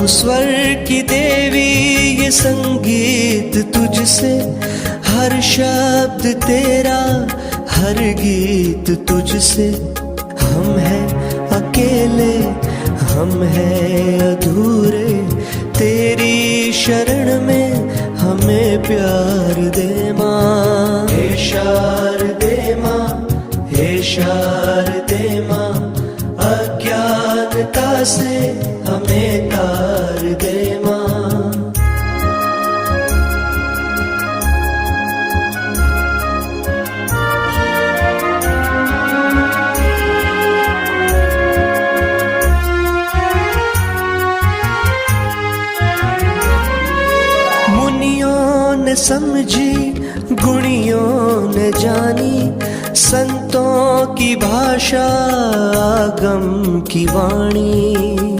तू स्वर की देवी, ये संगीत तुझसे, हर शब्द तेरा, हर गीत तुझसे। हम हैं अकेले, हम हैं अधूरे, तेरी शरण में हमें प्यार दे माँ। हे शारदे माँ, हे शारदे माँ, अज्ञानता से हमें तार दे माँ। मुनियों ने समझी, गुणियों ने जानी, संतों की भाषा, आगम की वाणी।